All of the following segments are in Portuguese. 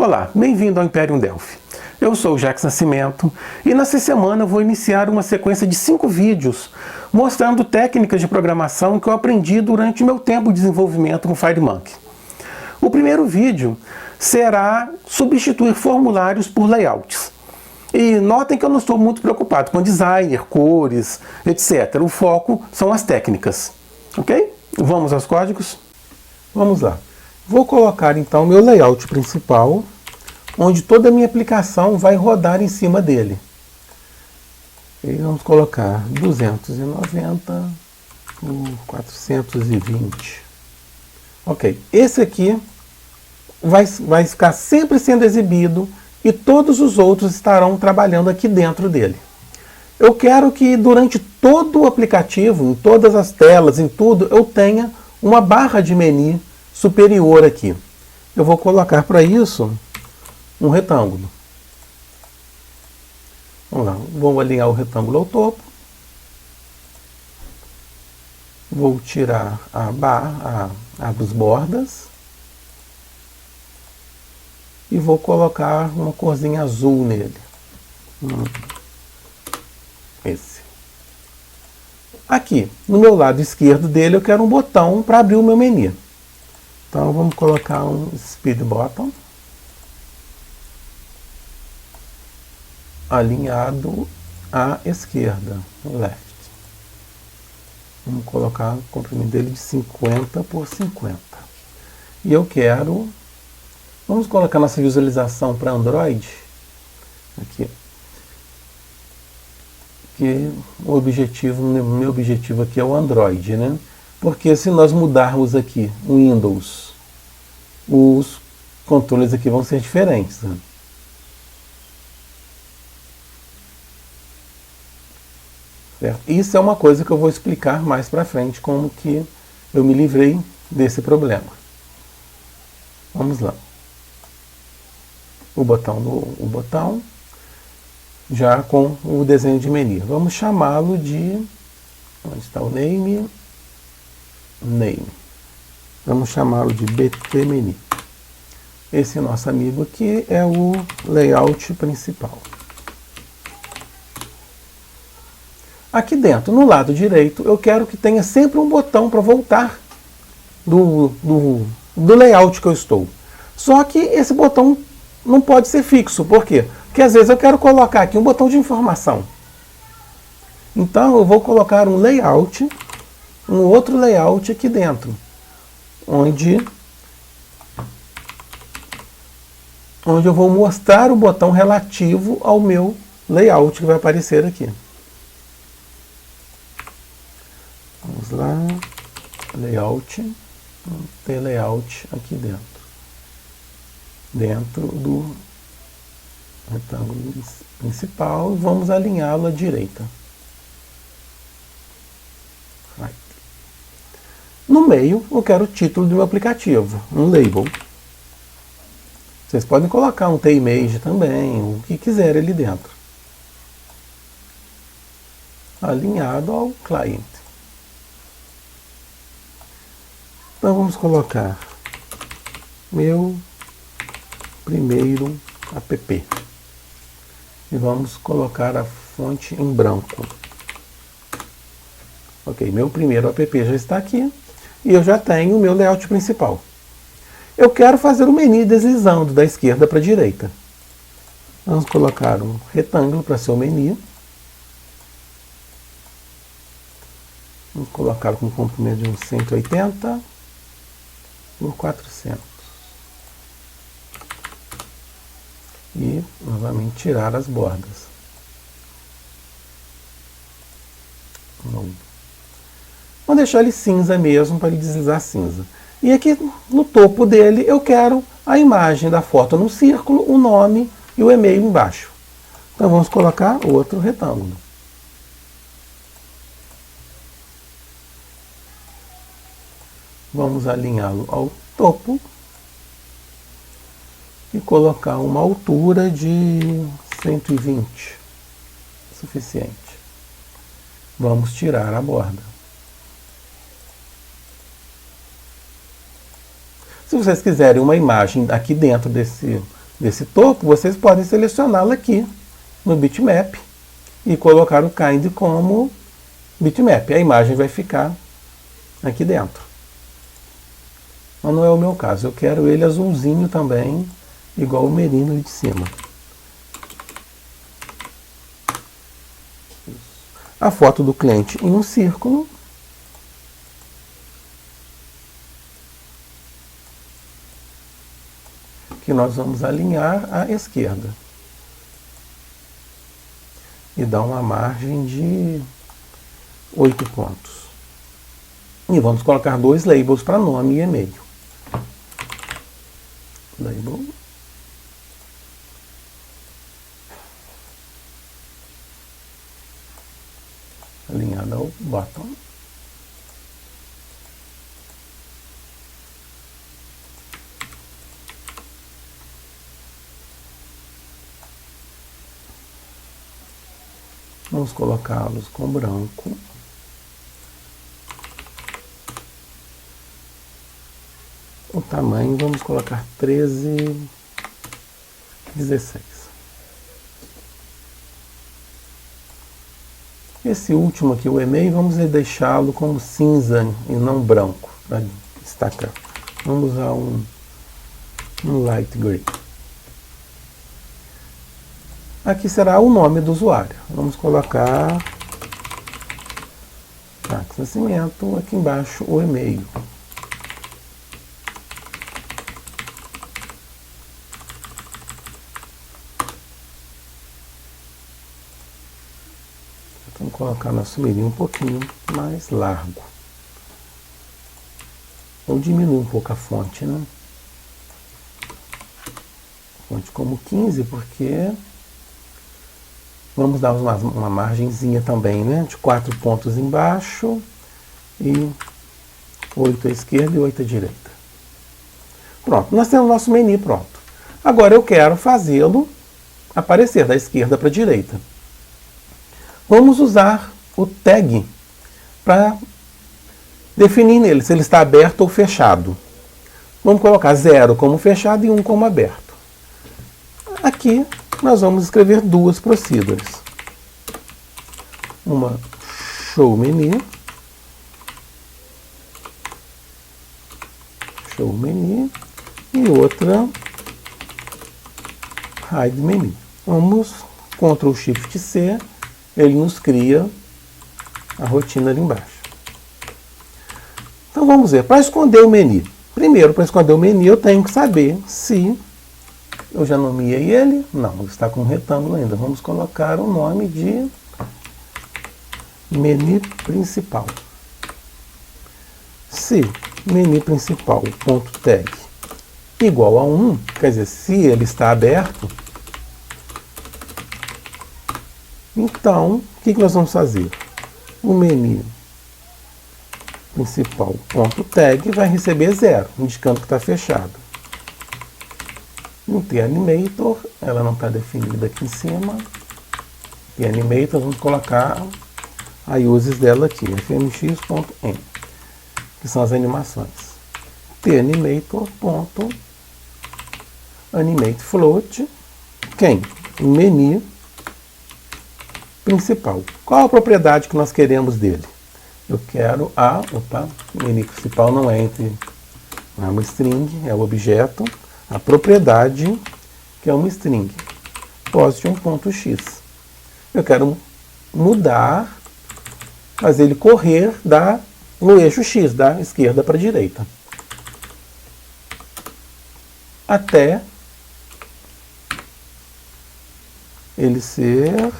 Olá, bem-vindo ao Imperium Delphi. Eu sou o Jax Nascimento e nessa semana eu vou iniciar uma sequência de 5 vídeos mostrando técnicas de programação que eu aprendi durante o meu tempo de desenvolvimento no FireMonkey. O primeiro vídeo será substituir formulários por layouts. E notem que eu não estou muito preocupado com designer, cores, etc. O foco são as técnicas. Ok? Vamos aos códigos? Vamos lá. Vou colocar então meu layout principal, onde toda a minha aplicação vai rodar em cima dele. E vamos colocar 290 por 420. Ok, esse aqui vai ficar sempre sendo exibido e todos os outros estarão trabalhando aqui dentro dele. Eu quero que durante todo o aplicativo, em todas as telas, em tudo, eu tenha uma barra de menu superior aqui. Eu vou colocar para isso um retângulo. Vamos lá, vou alinhar o retângulo ao topo. Vou tirar a barra, as bordas. E vou colocar uma corzinha azul nele. Esse. Aqui, no meu lado esquerdo dele, eu quero um botão para abrir o meu menu. Então vamos colocar um Speed Button. Alinhado à esquerda, left. Vamos colocar o comprimento dele de 50 por 50. E eu quero... Vamos colocar nossa visualização para Android. Aqui. Que o objetivo, meu objetivo aqui é o Android, né? Porque se nós mudarmos aqui o Windows, os controles aqui vão ser diferentes. Né? Isso é uma coisa que eu vou explicar mais para frente, como que eu me livrei desse problema. Vamos lá. O botão já com o desenho de menu. Vamos chamá-lo de... Onde está o name? Name. Vamos chamá-lo de BT Menu. Esse nosso amigo aqui é o layout principal. Aqui dentro, no lado direito, eu quero que tenha sempre um botão para voltar do layout que eu estou. Só que esse botão não pode ser fixo. Por quê? Porque às vezes eu quero colocar aqui um botão de informação. Então eu vou colocar um layout, um outro layout aqui dentro, onde eu vou mostrar o botão relativo ao meu layout que vai aparecer aqui. Vamos lá, layout, vamos ter layout aqui dentro do retângulo principal, vamos alinhá-lo à direita. Right. No meio, eu quero o título do meu aplicativo, um label. Vocês podem colocar um T-Image também, o que quiser ali dentro. Alinhado ao cliente. Então vamos colocar meu primeiro app. E vamos colocar a fonte em branco. Ok, meu primeiro app já está aqui. E eu já tenho o meu layout principal. Eu quero fazer o menu deslizando da esquerda para a direita. Vamos colocar um retângulo para ser o menu. Vamos colocar com um comprimento de uns 180 por 400. E novamente tirar as bordas. Vamos deixar ele cinza mesmo, para ele deslizar cinza. E aqui no topo dele eu quero a imagem da foto no círculo, o nome e o e-mail embaixo. Então vamos colocar outro retângulo. Vamos alinhá-lo ao topo e colocar uma altura de 120, suficiente. Vamos tirar a borda. Se vocês quiserem uma imagem aqui dentro desse topo, vocês podem selecioná-lo aqui no bitmap e colocar o kind como bitmap. A imagem vai ficar aqui dentro. Mas não é o meu caso, eu quero ele azulzinho também, igual o merino ali de cima. A foto do cliente em um círculo. Que nós vamos alinhar à esquerda. E dar uma margem de 8 pontos. E vamos colocar 2 labels para nome e e-mail. Label. Alinhado ao bottom. Vamos colocá-los com branco. O tamanho vamos colocar 13, 16. Esse último aqui, o e-mail, vamos deixá-lo como cinza e não branco, para destacar. Vamos usar um light gray. Aqui será o nome do usuário. Vamos colocar Jacques Nascimento, aqui embaixo o e-mail. Vamos colocar nosso menu um pouquinho mais largo. Ou diminui um pouco a fonte, né? Fonte como 15, porque vamos dar uma margenzinha também, né? De 4 pontos embaixo e 8 à esquerda e 8 à direita. Pronto, nós temos o nosso menu pronto. Agora eu quero fazê-lo aparecer da esquerda para a direita. Vamos usar o tag para definir nele se ele está aberto ou fechado. Vamos colocar 0 como fechado e 1 como aberto. Aqui nós vamos escrever 2 procedures. Uma show menu. Show menu. E outra hide menu. Vamos Ctrl Shift C. Ele nos cria a rotina ali embaixo. Então vamos ver, para esconder o menu. Primeiro, para esconder o menu, eu tenho que saber se eu já nomeei ele. Não, ele está com um retângulo ainda. Vamos colocar o nome de menu principal. Se menu principal.tag igual a 1, quer dizer, se ele está aberto, então, o que nós vamos fazer? O menu principal.tag vai receber 0, indicando que está fechado. No tAnimator, ela não está definida aqui em cima. tAnimator, vamos colocar a uses dela aqui, fmx.m, que são as animações. tAnimator.animateFloat, quem? O menu principal. Qual a propriedade que nós queremos dele? Eu quero menu principal não é uma string, é o objeto, a propriedade que é uma string, position.x. Eu quero mudar, fazer ele correr no eixo x, da esquerda para a direita, até ele ser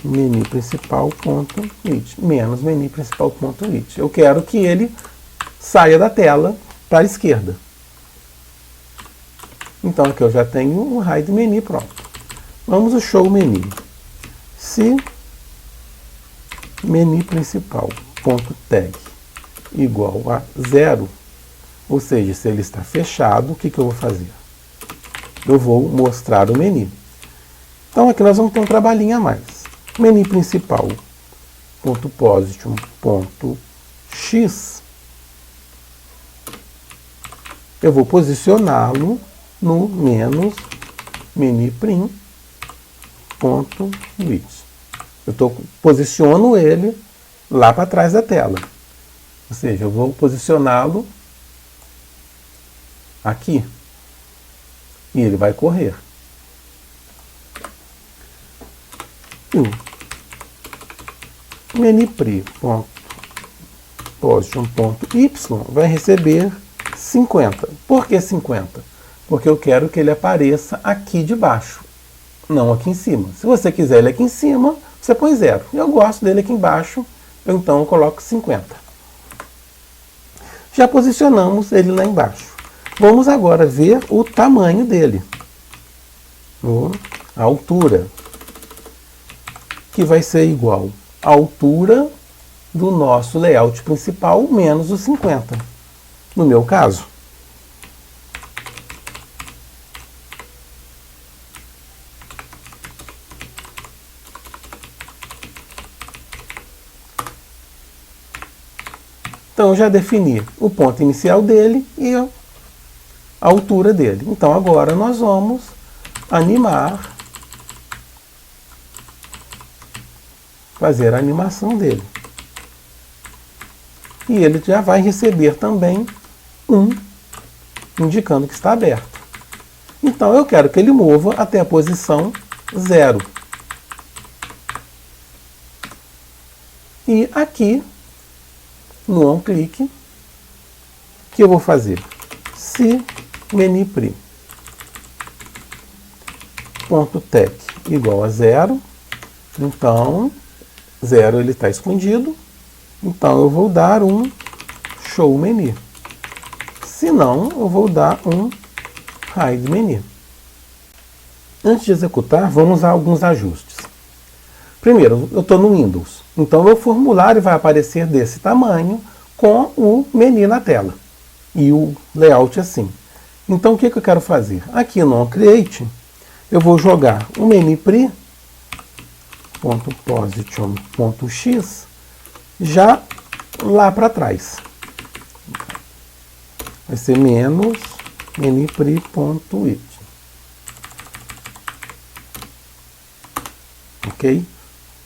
menu principal.reach, menos menu principal.reach. Eu quero que ele saia da tela para a esquerda. Então aqui eu já tenho um hide menu pronto. Vamos ao show menu. Se menu principal.tag igual a 0, ou seja, se ele está fechado, o que eu vou fazer? Eu vou mostrar o menu. Então aqui nós vamos ter um trabalhinho a mais. Menu principal.position.x, eu vou posicioná-lo no menos meniprim.width. Eu posiciono ele lá para trás da tela. Ou seja, eu vou posicioná-lo aqui. E ele vai correr. E o menipri.position.y vai receber 50. Por que 50? Porque eu quero que ele apareça aqui de baixo, não aqui em cima. Se você quiser ele aqui em cima, você põe 0. Eu gosto dele aqui embaixo, então eu coloco 50. Já posicionamos ele lá embaixo. Vamos agora ver o tamanho dele. A altura, que vai ser igual à altura do nosso layout principal menos os 50. No meu caso. Então eu já defini o ponto inicial dele e a altura dele. Então agora nós vamos animar, fazer a animação dele. E ele já vai receber também indicando que está aberto. Então eu quero que ele mova até a posição 0. E aqui, no onClick, que eu vou fazer? Se menipri.tech igual a 0, então 0 ele está escondido, então eu vou dar um show menu. Se não, eu vou dar um hide menu. Antes de executar, vamos a alguns ajustes. Primeiro, eu estou no Windows, então o meu formulário vai aparecer desse tamanho com o menu na tela e o layout assim. Então o que eu quero fazer? Aqui no onCreate, eu vou jogar o menipri.position.x já lá para trás. Vai ser menos menipri.width. Ok?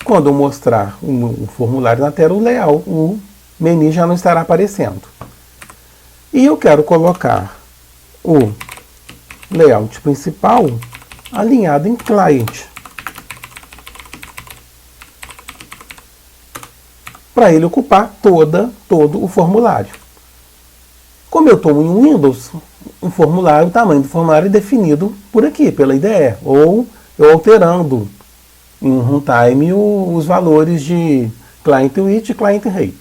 Quando eu mostrar o formulário na tela, o menu já não estará aparecendo. E eu quero colocar o layout principal alinhado em client, para ele ocupar todo o formulário. Como eu estou em Windows, o tamanho do formulário é definido por aqui, pela IDE, ou eu alterando em runtime os valores de client width e client height.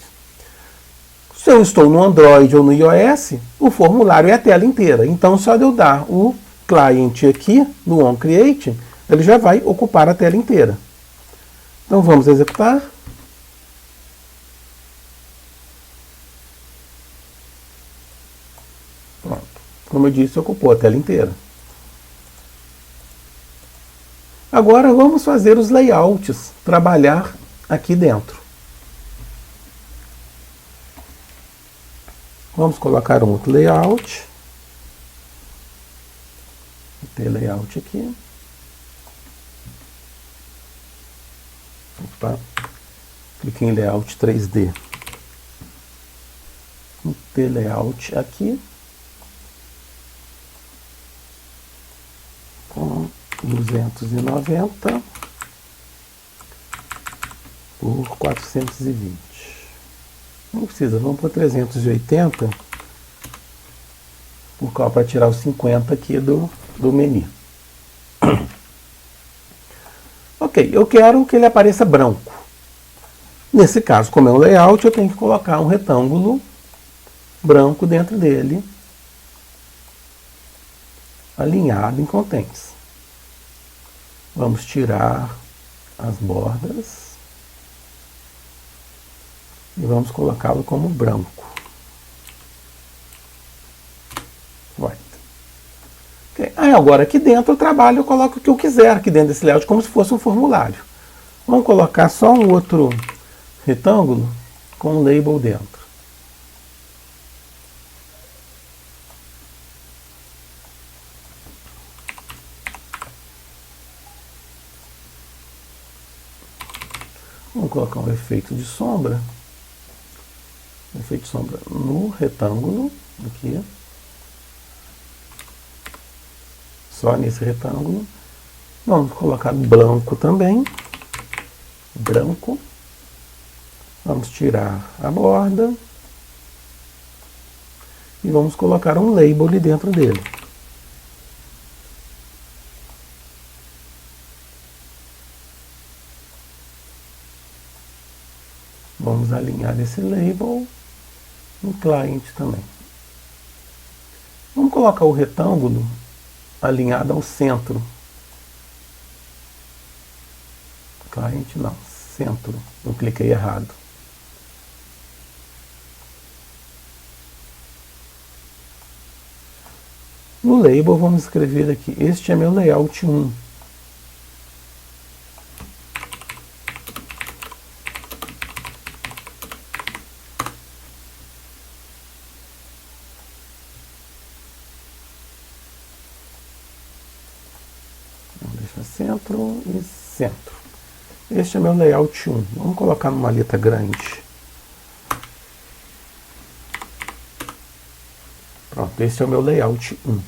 Se eu estou no Android ou no iOS, o formulário é a tela inteira. Então, só de eu dar o client aqui no onCreate, ele já vai ocupar a tela inteira. Então, vamos executar. Pronto. Como eu disse, ocupou a tela inteira. Agora vamos fazer os layouts, trabalhar aqui dentro. Vamos colocar um outro layout. Vou ter layout aqui. Opa. Cliquei em layout 3D. Vou ter layout aqui. Com 290 por 420. Não precisa, vamos por 380 para tirar os 50 aqui do menu. Ok, eu quero que ele apareça branco. Nesse caso, como é um layout, eu tenho que colocar um retângulo branco dentro dele, alinhado em contents. Vamos tirar as bordas e vamos colocá-lo como branco. Right. Okay. Aí agora aqui dentro eu trabalho, eu coloco o que eu quiser aqui dentro desse layout, como se fosse um formulário. Vamos colocar só um outro retângulo com um label dentro. Vamos colocar um efeito de sombra. Efeito de sombra no retângulo, aqui. Só nesse retângulo. Vamos colocar branco também. Branco. Vamos tirar a borda. E vamos colocar um label ali dentro dele. Vamos alinhar esse label no client também. Vamos colocar o retângulo alinhado ao centro. Client não, centro. Eu cliquei errado. No label vamos escrever aqui, este é meu layout 1. Vamos deixar centro e centro. Este é meu layout 1. Vamos colocar numa letra grande. Pronto, esse é o meu layout 1.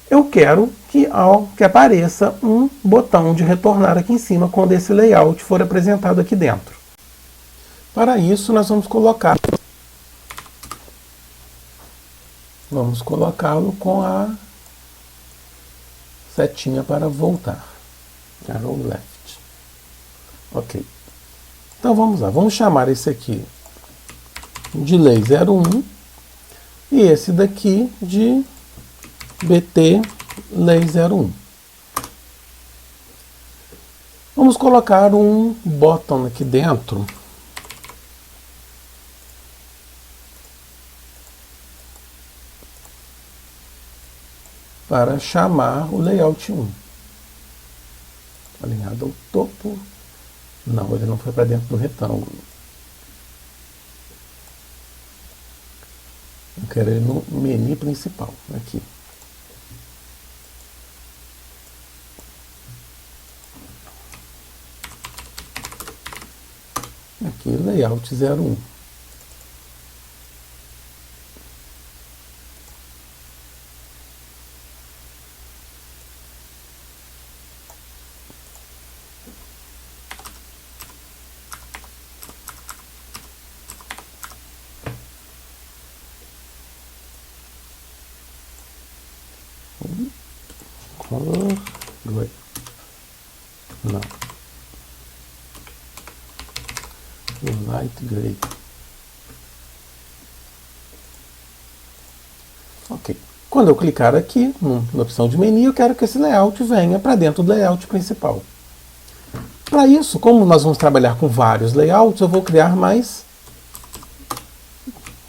Eu quero que apareça um botão de retornar aqui em cima quando esse layout for apresentado aqui dentro. Para isso, nós vamos colocá-lo com a setinha para voltar. Arrow left. Ok. Então vamos lá, vamos chamar esse aqui de lay01 e esse daqui de BT lay01. Vamos colocar um bottom aqui dentro para chamar o layout 1. Alinhado ao topo. Não, ele não foi para dentro do retângulo. Eu quero ele no menu principal, aqui. Aqui, layout 01. Color gray. Não. Light gray. Ok. Quando eu clicar aqui na opção de menu, eu quero que esse layout venha para dentro do layout principal. Para isso, como nós vamos trabalhar com vários layouts, eu vou criar mais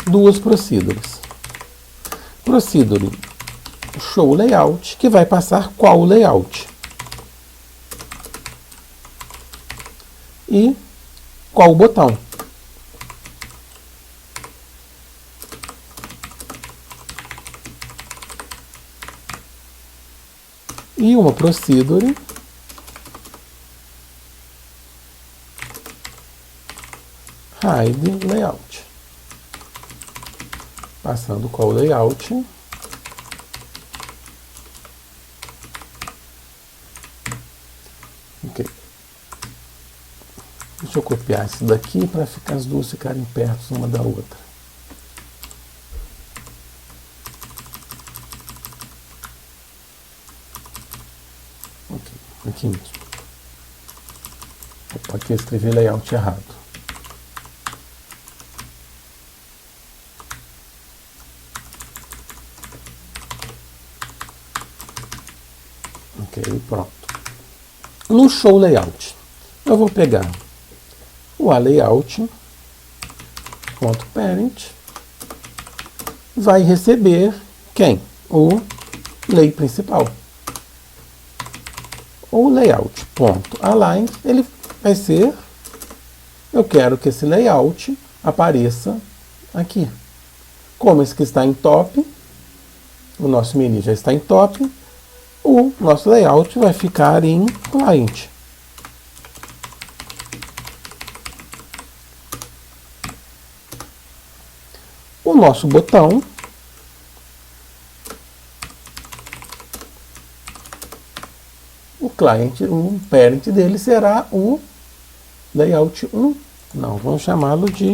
duas procedures. Procedure show layout, que vai passar qual layout. E qual botão. E uma procedure hide layout. Passando qual layout. Ok. Deixa eu copiar isso daqui para as duas ficarem perto uma da outra. Ok, aqui mesmo. Opa, aqui eu escrevi layout errado. Ok, pronto. No show layout, eu vou pegar o layout.parent, vai receber quem? O lay principal. O layout.align, ele vai ser, eu quero que esse layout apareça aqui. Como esse que está em top, o nosso menu já está em top, o nosso layout vai ficar em client. O nosso botão o client, o parent dele será o layout 1. Não, vamos chamá-lo de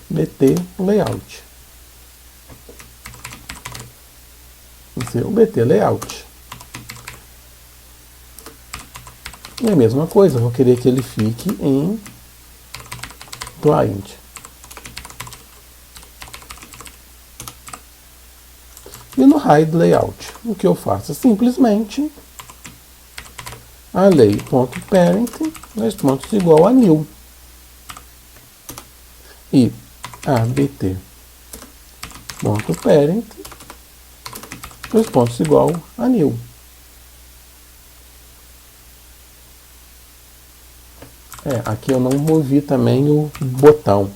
BT Layout. Vai ser o BT Layout. E a mesma coisa, eu vou querer que ele fique em client. E no hide layout, o que eu faço? Simplesmente array.parent, dois pontos igual a new. E abt.parent, dois pontos igual a new. Aqui eu não movi também o botão.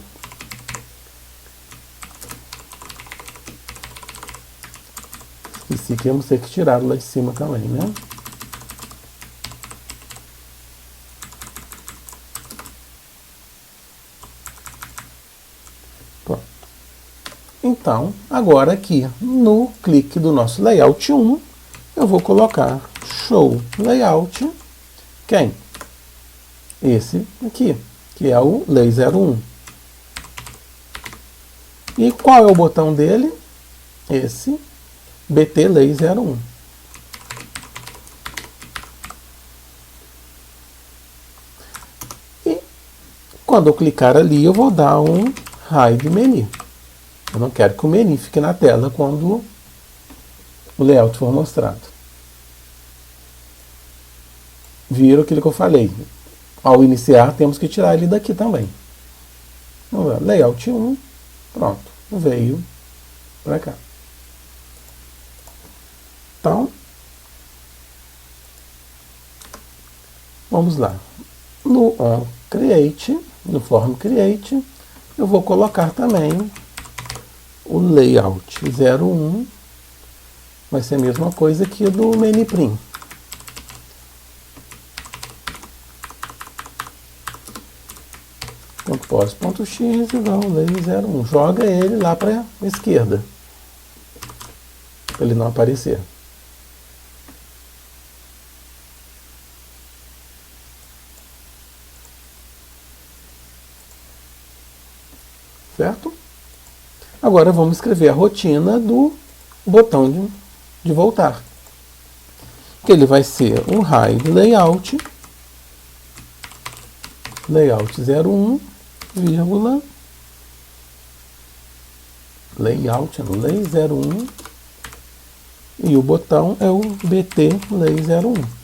Esqueci que íamos ter que tirá-lo lá de cima também, né? Pronto. Então, agora aqui no clique do nosso layout 1, eu vou colocar show layout, quem? Esse aqui, que é o Lay 01. E qual é o botão dele? Esse BT Lay 01. E quando eu clicar ali, eu vou dar um hide menu. Eu não quero que o menu fique na tela quando o layout for mostrado. Viram aquilo que eu falei? Ao iniciar, temos que tirar ele daqui também. Vamos lá, layout 1, pronto, veio para cá. Então, vamos lá. No onCreate, no form create, eu vou colocar também o layout 01. Vai ser a mesma coisa que do ManyPrim. .pos.x igual lay 01. Joga ele lá para a esquerda, para ele não aparecer. Certo? Agora vamos escrever a rotina do botão de voltar. Que ele vai ser um hide layout 01, vírgula, layout no Lay 01, e o botão é o BT Lay 01.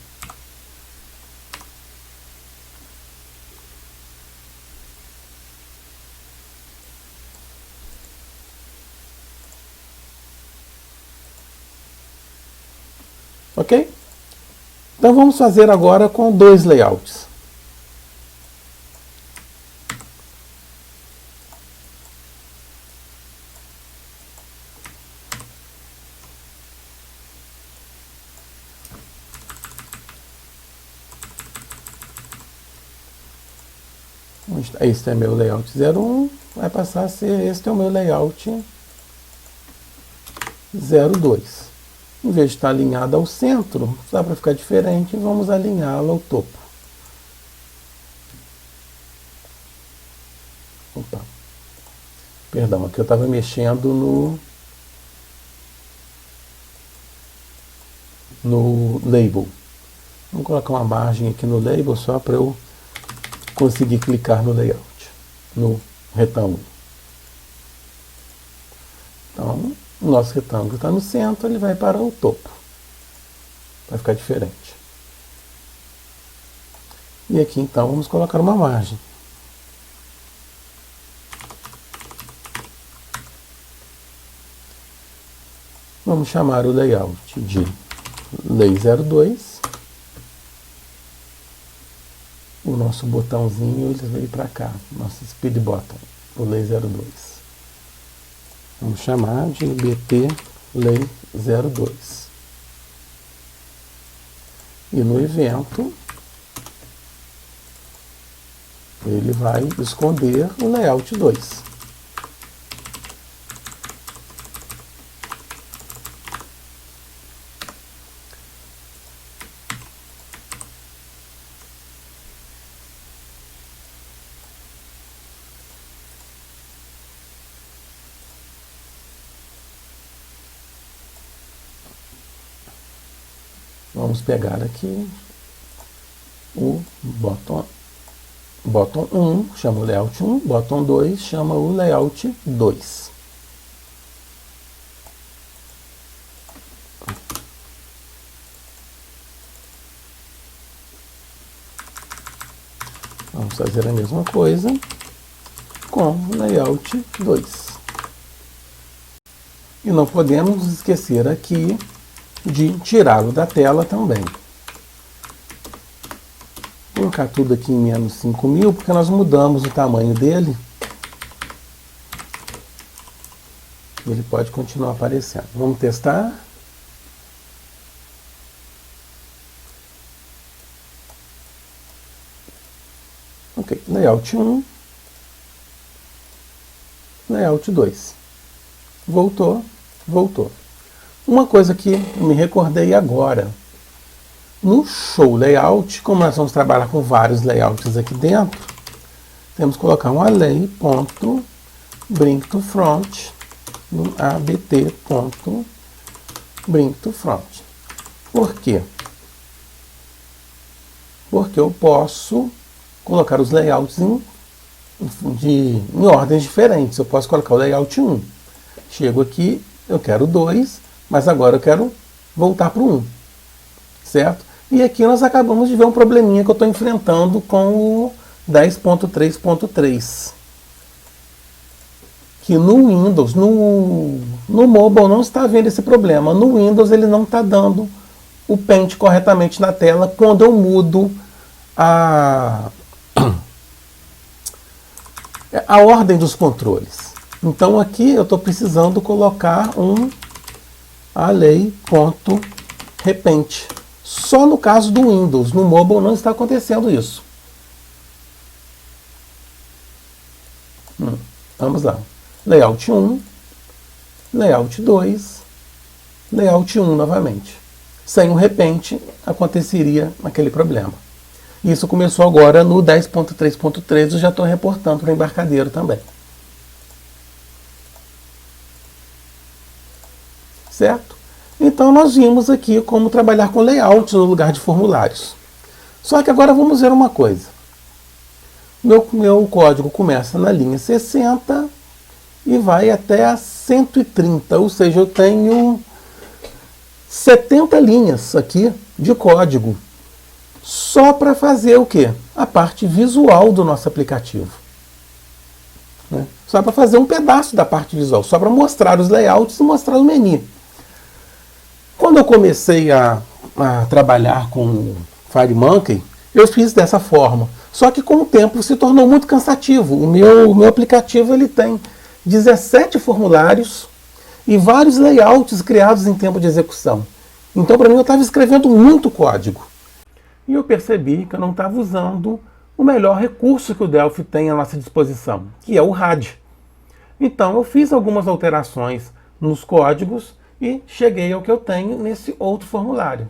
Ok? Então vamos fazer agora com dois layouts. Este é meu layout 01, vai passar a ser, este é o meu layout 02. Em vez de estar alinhado ao centro, só para ficar diferente, vamos alinhá-lo ao topo. Opa. Perdão, aqui eu estava mexendo no label. Vamos colocar uma margem aqui no label só para eu conseguir clicar no layout, no retângulo. Então, o nosso retângulo está no centro, ele vai para o topo. Vai ficar diferente. E aqui, então, vamos colocar uma margem. Vamos chamar o layout de Lay 02. O nosso botãozinho ele veio para cá, nosso speed button, o Lay 02. Vamos chamar de BT Lay 02. E no evento, ele vai esconder o layout 2. Vamos pegar aqui o botão 1, chama o layout 1, botão 2, chama o layout 2. Vamos fazer a mesma coisa com o layout 2. E não podemos esquecer aqui de tirá-lo da tela também. Vou colocar tudo aqui em menos 5.000, porque nós mudamos o tamanho dele. Ele pode continuar aparecendo. Vamos testar. Ok, layout 1, layout 2. Voltou, voltou. Uma coisa que eu me recordei agora. No Show Layout, como nós vamos trabalhar com vários layouts aqui dentro, temos que colocar um array.bringToFront no abt.bringToFront. Por quê? Porque eu posso colocar os layouts em ordens diferentes. Eu posso colocar o layout 1. Chego aqui, eu quero 2, mas agora eu quero voltar para o 1. Certo? E aqui nós acabamos de ver um probleminha que eu estou enfrentando com o 10.3.3. Que no Windows, no mobile não está vendo esse problema. No Windows ele não está dando o Paint corretamente na tela quando eu mudo a ordem dos controles. Então aqui eu estou precisando colocar um array.repaint. Só no caso do Windows, no mobile não está acontecendo isso. Vamos lá. Layout 1, layout 2, layout 1 novamente. Sem o repaint aconteceria aquele problema. Isso começou agora no 10.3.3, eu já estou reportando para o embarcadeiro também. Certo? Então nós vimos aqui como trabalhar com layouts no lugar de formulários. Só que agora vamos ver uma coisa. Meu código começa na linha 60 e vai até a 130, ou seja, eu tenho 70 linhas aqui de código. Só para fazer o quê? A parte visual do nosso aplicativo. Né? Só para fazer um pedaço da parte visual, só para mostrar os layouts e mostrar o menu. Quando eu comecei a trabalhar com o FireMonkey, eu fiz dessa forma. Só que com o tempo se tornou muito cansativo. O meu aplicativo ele tem 17 formulários e vários layouts criados em tempo de execução. Então, para mim, eu estava escrevendo muito código. E eu percebi que eu não estava usando o melhor recurso que o Delphi tem à nossa disposição, que é o RAD. Então, eu fiz algumas alterações nos códigos e cheguei ao que eu tenho nesse outro formulário,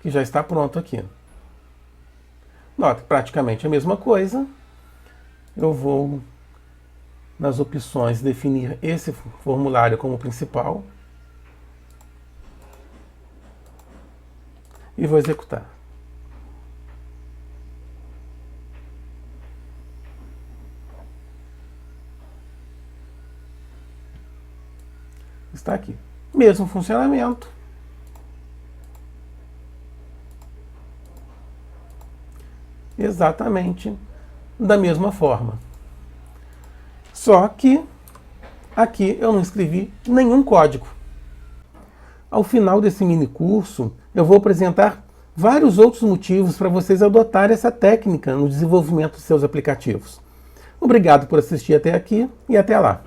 que já está pronto aqui. Nota, praticamente a mesma coisa. Eu vou, nas opções, definir esse formulário como principal. E vou executar. Está aqui. Mesmo funcionamento. Exatamente da mesma forma. Só que aqui eu não escrevi nenhum código. Ao final desse mini curso, eu vou apresentar vários outros motivos para vocês adotarem essa técnica no desenvolvimento dos seus aplicativos. Obrigado por assistir até aqui e até lá.